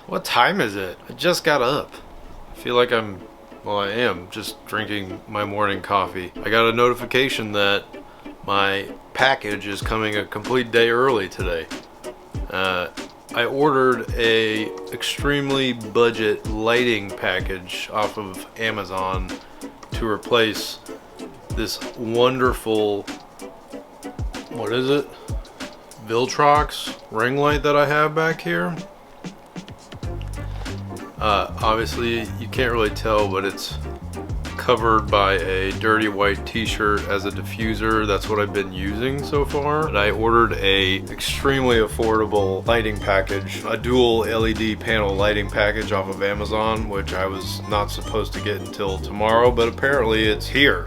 What time is it? I just got up. I feel like I am just drinking my morning coffee. I got a notification that my package is coming a complete day early today. I ordered a extremely budget lighting package off of Amazon to replace this wonderful, what is it? Viltrox ring light that I have back here. Obviously you can't really tell, but it's covered by a dirty white t-shirt as a diffuser. That's what I've been using so far. And I ordered a extremely affordable lighting package, a dual LED panel lighting package off of Amazon, which I was not supposed to get until tomorrow, but apparently it's here.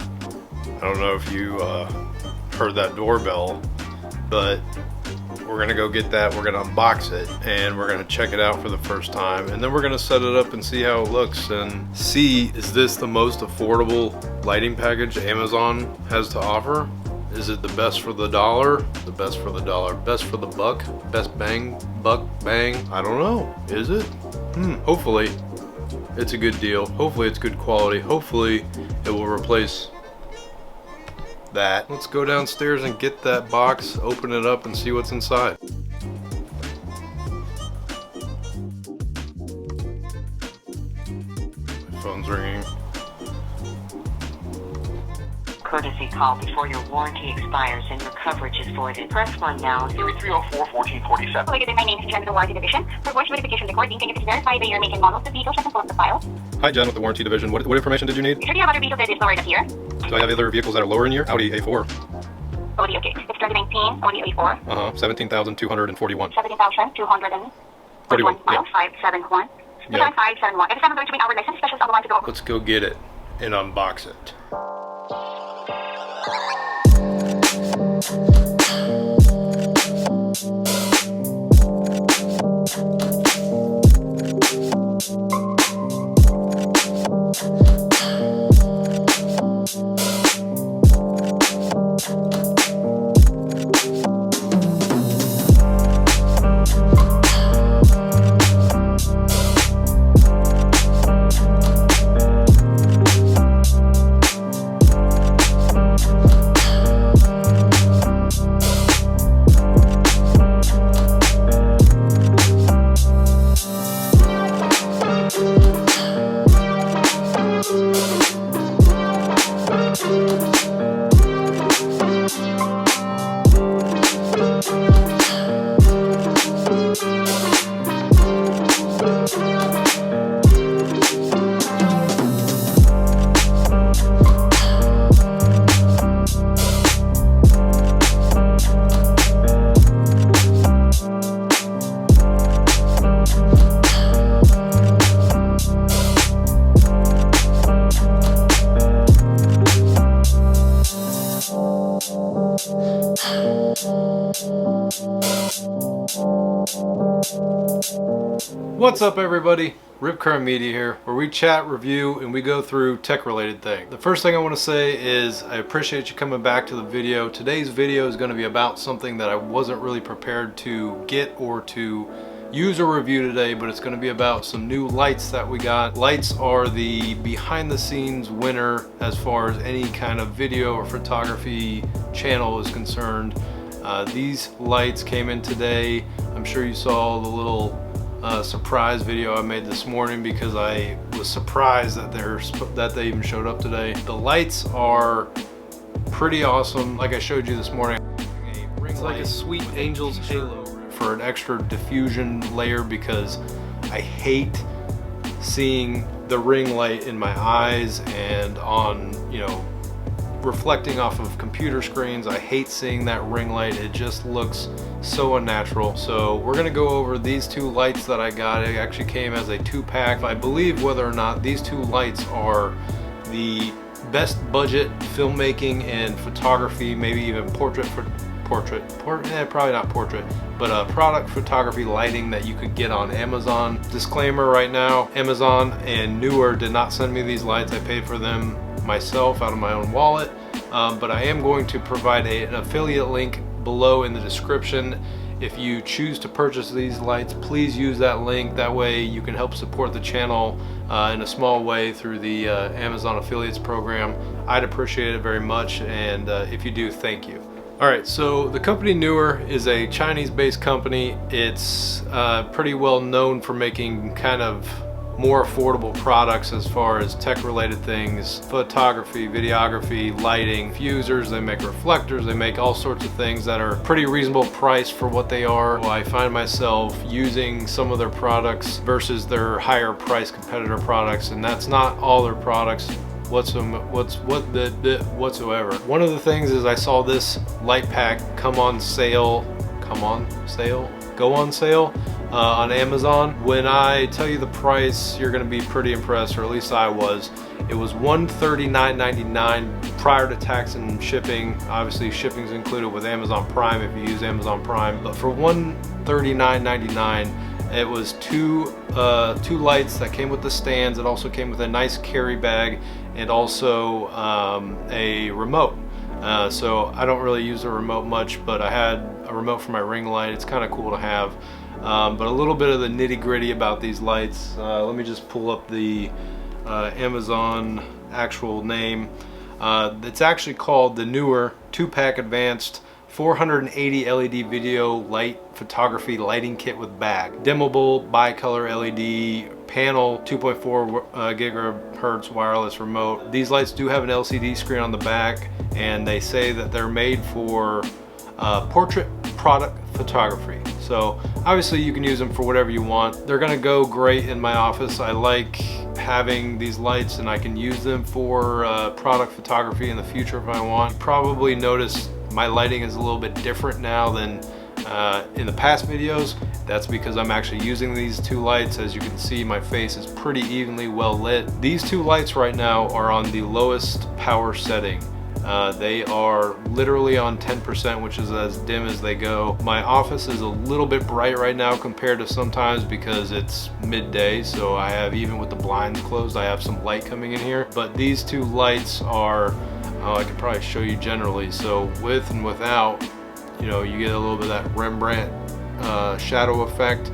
I don't know if you heard that doorbell, but we're gonna go get that, we're gonna unbox it, and we're gonna check it out for the first time, and then we're gonna set it up and see how it looks and see, is this the most affordable lighting package Amazon has to offer? Is it the best for the dollar? The best for the dollar, best for the buck, best bang, buck, bang? I don't know, is it? Hopefully it's a good deal, hopefully it's good quality, hopefully it will replace that. Let's go downstairs and get that box, open it up, and see what's inside. My phone's ringing. Courtesy call before your warranty expires and your coverage is voided. Press 1 now. 3304-1447. Hello, my name is Jen with the Warranty Division. For voice verification recording, can you please verify the year, make, and model of the vehicle so I can pull up the file? Hi, Jen with the Warranty Division. What information did you need? You sure you have other vehicles that is lower than here? Do I have other vehicles that are lower in year? Audi A4. Audi, okay. It's 2019 Audi A4. 17,241. 17,241 miles, 571. Yeah. 571. It is 7:30 our license specialist on the line to go. Let's go get it and unbox it. What's up, everybody? Rip Current Media here, where we chat, review, and we go through tech-related things. The first thing I want to say is I appreciate you coming back to the video. Today's video is going to be about something that I wasn't really prepared to get or to use or review today, but it's going to be about some new lights that we got. Lights are the behind-the-scenes winner as far as any kind of video or photography channel is concerned. These lights came in today. I'm sure you saw the little surprise video I made this morning because I was surprised that they even showed up today. The lights are pretty awesome. Like I showed you this morning, it's like a sweet angel's halo for an extra diffusion layer because I hate seeing the ring light in my eyes and on, you know, reflecting off of computer screens. I hate seeing that ring light. It just looks so unnatural. So we're gonna go over these two lights that I got. It actually came as a 2-pack. I believe whether or not these two lights are the best budget filmmaking and photography, maybe even probably not portrait, but product photography lighting that you could get on Amazon. Disclaimer right now, Amazon and NEEWER did not send me these lights. I paid for them myself out of my own wallet, but I am going to provide an affiliate link below in the description, If you choose to purchase these lights, please use that link. That way you can help support the channel in a small way through the Amazon affiliates program. I'd appreciate it very much, and if you do, thank you. Alright, so the company NEEWER is a Chinese-based company. It's pretty well known for making kind of more affordable products as far as tech-related things, photography, videography, lighting, fusers. They make reflectors, they make all sorts of things that are pretty reasonable price for what they are. Well, I find myself using some of their products versus their higher price competitor products, and that's not all their products whatsoever. One of the things is I saw this light pack go on sale on Amazon. When I tell you the price, you're going to be pretty impressed, or at least I was. It was $139.99 prior to tax and shipping. Obviously shipping's included with Amazon Prime if you use Amazon Prime, but for $139.99 it was two lights that came with the stands. It also came with a nice carry bag and also a remote. So I don't really use the remote much, but I had a remote for my ring light. It's kind of cool to have. But a little bit of the nitty-gritty about these lights. Let me just pull up the Amazon actual name. It's actually called the NEEWER 2-pack advanced 480 LED video light photography lighting kit with bag. Dimmable bicolor LED panel, 2.4 gigahertz wireless remote. These lights do have an LCD screen on the back, and they say that they're made for portrait product photography. So obviously you can use them for whatever you want. They're gonna go great in my office. I like having these lights, and I can use them for product photography in the future if I want. You probably notice my lighting is a little bit different now than in the past videos. That's because I'm actually using these two lights. As you can see, my face is pretty evenly well lit. These two lights right now are on the lowest power setting. They are literally on 10%, which is as dim as they go. My office is a little bit bright right now compared to sometimes because it's midday, so I have, even with the blinds closed, I have some light coming in here. But these two lights are, I could probably show you generally. So with and without, you know, you get a little bit of that Rembrandt shadow effect.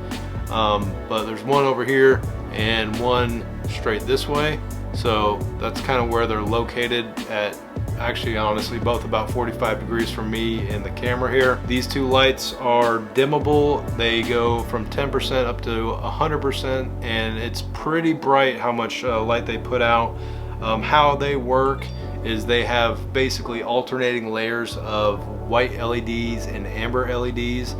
But there's one over here and one straight this way. So that's kind of where they're located at. Actually, honestly, both about 45 degrees from me in the camera here. These two lights are dimmable. They go from 10% up to 100%, and it's pretty bright how much light they put out. How they work is they have basically alternating layers of white LEDs and amber LEDs.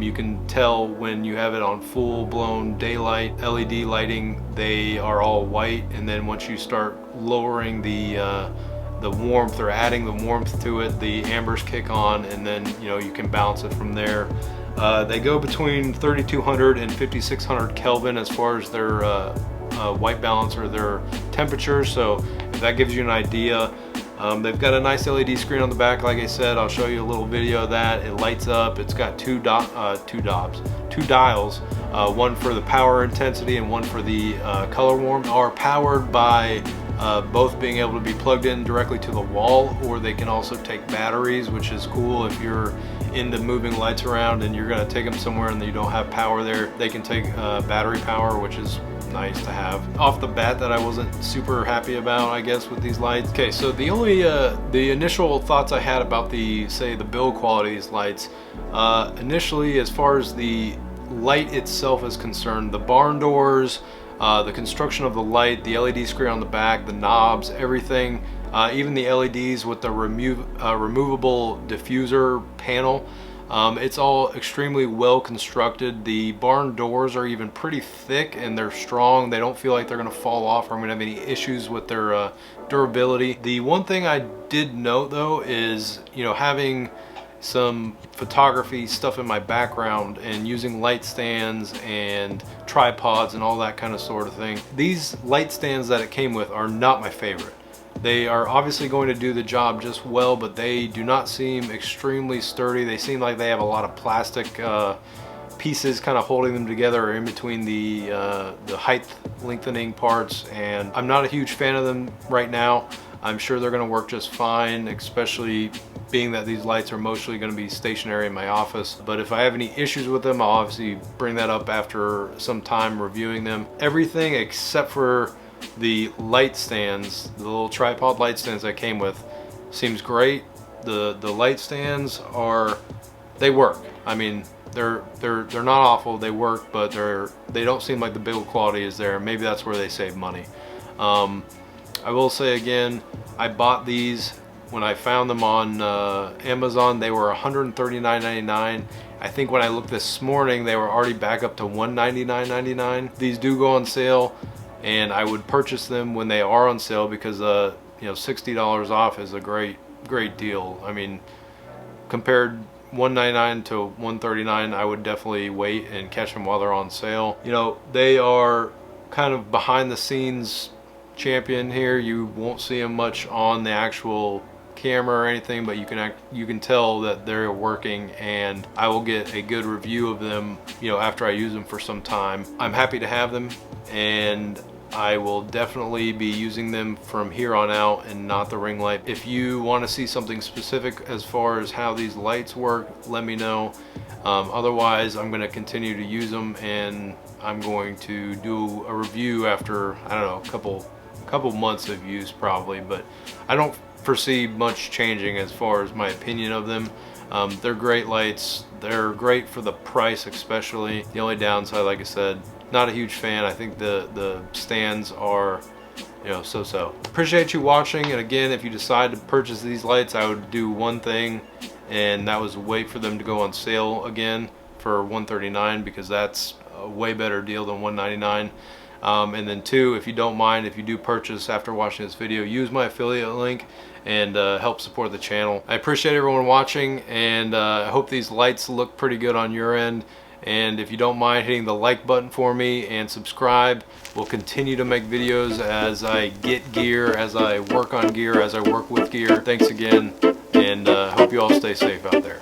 You can tell when you have it on full-blown daylight LED lighting, they are all white, and then once you start lowering the warmth or adding the warmth to it, the ambers kick on, and then you can balance it from there. They go between 3200 and 5600 Kelvin as far as their white balance or their temperature. So if that gives you an idea, they've got a nice LED screen on the back. Like I said, I'll show you a little video of that. It lights up. It's got two dials, one for the power intensity and one for the color warm. Are powered by both being able to be plugged in directly to the wall, or they can also take batteries, which is cool if you're into moving lights around and you're going to take them somewhere and you don't have power there. They can take battery power, which is nice to have. Off the bat, that I wasn't super happy about, I guess, with these lights. Okay, so the only the initial thoughts I had about the build quality of these lights, initially, as far as the light itself is concerned, the barn doors, the construction of the light, the LED screen on the back, the knobs, everything, even the LEDs with the removable diffuser panel, it's all extremely well constructed. The barn doors are even pretty thick and they're strong. They don't feel like they're going to fall off or I'm going to have any issues with their durability. The one thing I did note though is, having some photography stuff in my background and using light stands and tripods and all that kind of sort of thing. These light stands that it came with are not my favorite. They are obviously going to do the job just well, but they do not seem extremely sturdy. They seem like they have a lot of plastic pieces kind of holding them together in between the height lengthening parts, and I'm not a huge fan of them right now. I'm sure they're going to work just fine, especially being that these lights are mostly going to be stationary in my office. But if I have any issues with them, I'll obviously bring that up after some time reviewing them. Everything except for the light stands, the little tripod light stands that came with, seems great. The light stands they work. I mean, they're not awful, they work, but they don't seem like the build quality is there. Maybe that's where they save money. I will say again, I bought these when I found them on Amazon. They were $139.99. I think when I looked this morning, they were already back up to $199.99. These do go on sale, and I would purchase them when they are on sale because you know, $60 off is a great deal. I mean, compared $199 to $139, I would definitely wait and catch them while they're on sale. You know, they are kind of behind the scenes champion here. You won't see them much on the actual camera or anything, but you can tell that they're working, and I will get a good review of them, you know, after I use them for some time. I'm happy to have them, and I will definitely be using them from here on out and not the ring light. If you want to see something specific as far as how these lights work, let me know. Otherwise, I'm going to continue to use them, and I'm going to do a review after, I don't know, a couple months of use probably, but I don't foresee much changing as far as my opinion of them. They're great lights. They're great for the price especially. The only downside, like I said, not a huge fan. I think the stands are, you know, so-so. Appreciate you watching, and again, if you decide to purchase these lights, I would do one thing, and that was wait for them to go on sale again for $139, because that's a way better deal than $199. And then two, if you don't mind, if you do purchase after watching this video, use my affiliate link and help support the channel. I appreciate everyone watching, and I hope these lights look pretty good on your end. And if you don't mind hitting the like button for me and subscribe, we'll continue to make videos as I get gear, as I work on gear, as I work with gear. Thanks again, and hope you all stay safe out there.